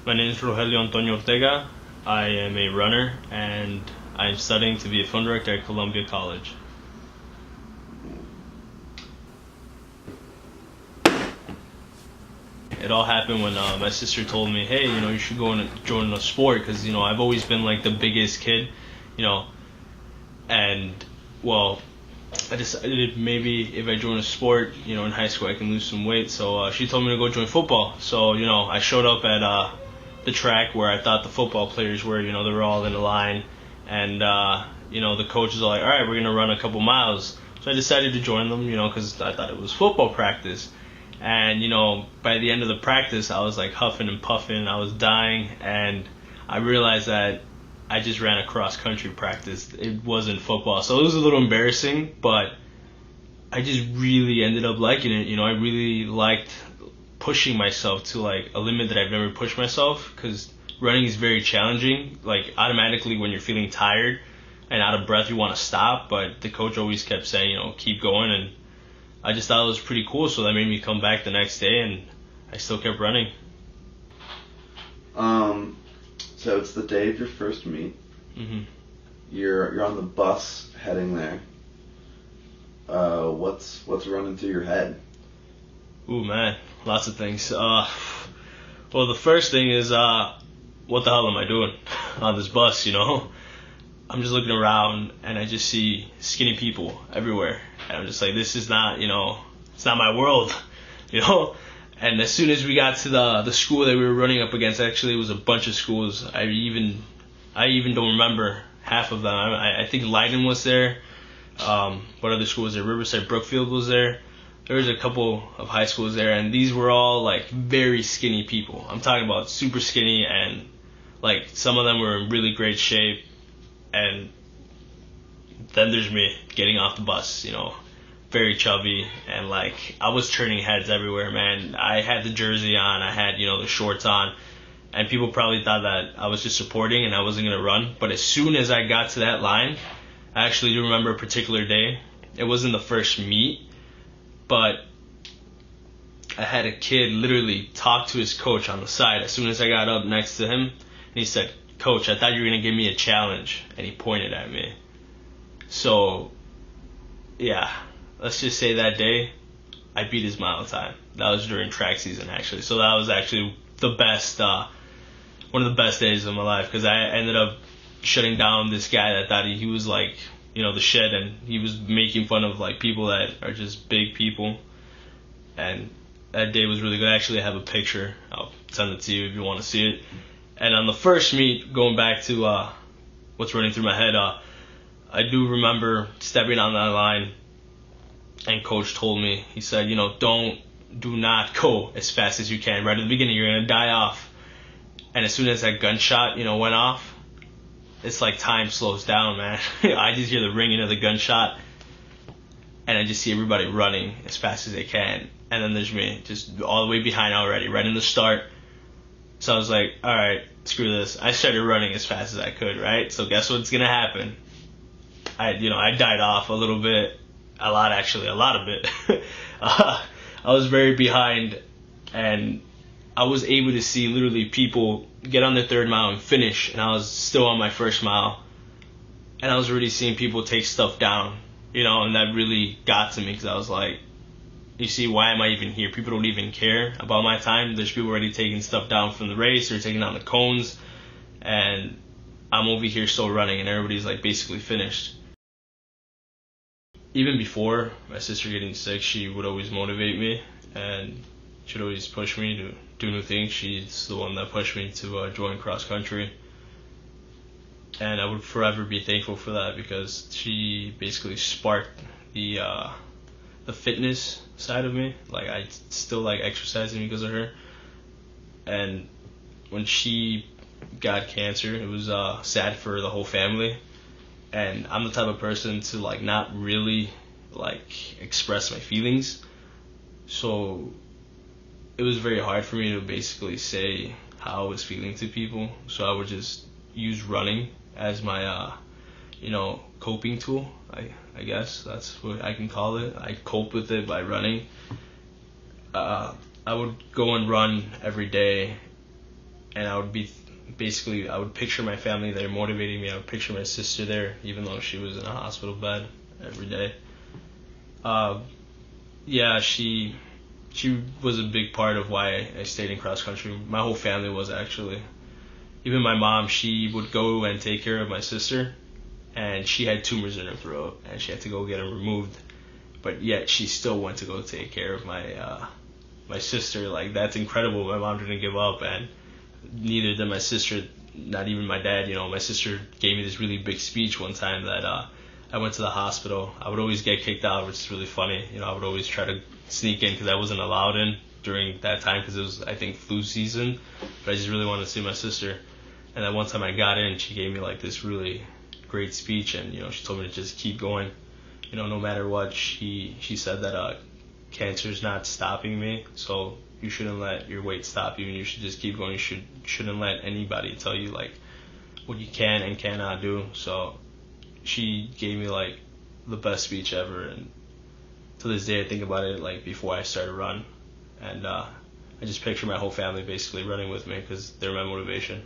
My name is Rogelio Antonio Ortega. I am a runner and I'm studying to be a film director at Columbia College. It all happened when my sister told me, hey, you should go and join a sport because, I've always been like the biggest kid, you know, and well, I decided maybe if I join a sport, in high school I can lose some weight. So she told me to go join football. So, I showed up at the track where I thought the football players were, they were all in a line. And, the coaches are like, all right, we're going to run a couple miles. So I decided to join them, because I thought it was football practice. And, by the end of the practice, I was like huffing and puffing. I was dying. And I realized that I just ran a cross-country practice. It wasn't football. So it was a little embarrassing, but I just really ended up liking it. I really liked pushing myself to like a limit that I've never pushed myself because running is very challenging. Like automatically when you're feeling tired and out of breath, you want to stop, but the coach always kept saying, keep going. And I just thought it was pretty cool. So that made me come back the next day and I still kept running. So it's the day of your first meet. Mm-hmm. You're on the bus heading there. What's running through your head? Ooh, man, lots of things. Well, the first thing is, what the hell am I doing on this bus, I'm just looking around and I just see skinny people everywhere. And I'm just like, this is not, it's not my world, And as soon as we got to the school that we were running up against, actually it was a bunch of schools. I even don't remember half of them. I think Leiden was there. What other school was there? Riverside Brookfield was there. There was a couple of high schools there, and these were all like very skinny people. I'm talking about super skinny, and like some of them were in really great shape. And then there's me getting off the bus, very chubby, and like I was turning heads everywhere, man. I had the jersey on, I had the shorts on, and people probably thought that I was just supporting and I wasn't gonna run. But as soon as I got to that line, I actually do remember a particular day. It wasn't the first meet, but I had a kid literally talk to his coach on the side as soon as I got up next to him, and he said, "Coach, I thought you were gonna give me a challenge," and he pointed at me. So, yeah. Let's just say that day, I beat his mile time. That was during track season, actually. So that was actually the best, one of the best days of my life because I ended up shutting down this guy that thought he was like, the shit, and he was making fun of like people that are just big people. And that day was really good. Actually, I have a picture. I'll send it to you if you want to see it. And on the first meet, going back to what's running through my head, I do remember stepping on that line. And coach told me, he said, do not go as fast as you can. Right at the beginning, you're going to die off. And as soon as that gunshot, went off, it's like time slows down, man. I just hear the ringing of the gunshot. And I just see everybody running as fast as they can. And then there's me, just all the way behind already, right in the start. So I was like, all right, screw this. I started running as fast as I could, right? So guess what's going to happen? I died off a little bit. A lot of it. I was very behind, and I was able to see literally people get on their third mile and finish, and I was still on my first mile, and I was already seeing people take stuff down, and that really got to me because I was like, you see, why am I even here? People don't even care about my time. There's people already taking stuff down from the race or taking down the cones, and I'm over here still running, and everybody's like basically finished. Even before my sister getting sick, she would always motivate me and she'd always push me to do new things. She's the one that pushed me to join cross country, and I would forever be thankful for that because she basically sparked the fitness side of me. Like I still like exercising because of her. And when she got cancer, it was sad for the whole family. And I'm the type of person to like not really like express my feelings. So it was very hard for me to basically say how I was feeling to people. So I would just use running as my coping tool. I guess that's what I can call it. I cope with it by running. I would go and run every day and I would be basically, I would picture my family there motivating me. I would picture my sister there, even though she was in a hospital bed every day. Yeah, she was a big part of why I stayed in cross country. My whole family was, actually. Even my mom, she would go and take care of my sister, and she had tumors in her throat, and she had to go get them removed. But yet she still went to go take care of my sister. Like, that's incredible. My mom didn't give up, and neither did my sister. Not even my dad. You know, my sister gave me this really big speech one time that I went to the hospital. I would always get kicked out, which is really funny. You know, I would always try to sneak in because I wasn't allowed in during that time because it was, I think, flu season. But I just really wanted to see my sister. And that one time I got in, she gave me like this really great speech, and you know, she told me to just keep going. You know, no matter what, she said that cancer's not stopping me, so you shouldn't let your weight stop you, and you should just keep going. You shouldn't let anybody tell you like what you can and cannot do. So she gave me like the best speech ever, and to this day I think about it like before I started run, and I just picture my whole family basically running with me because they're my motivation.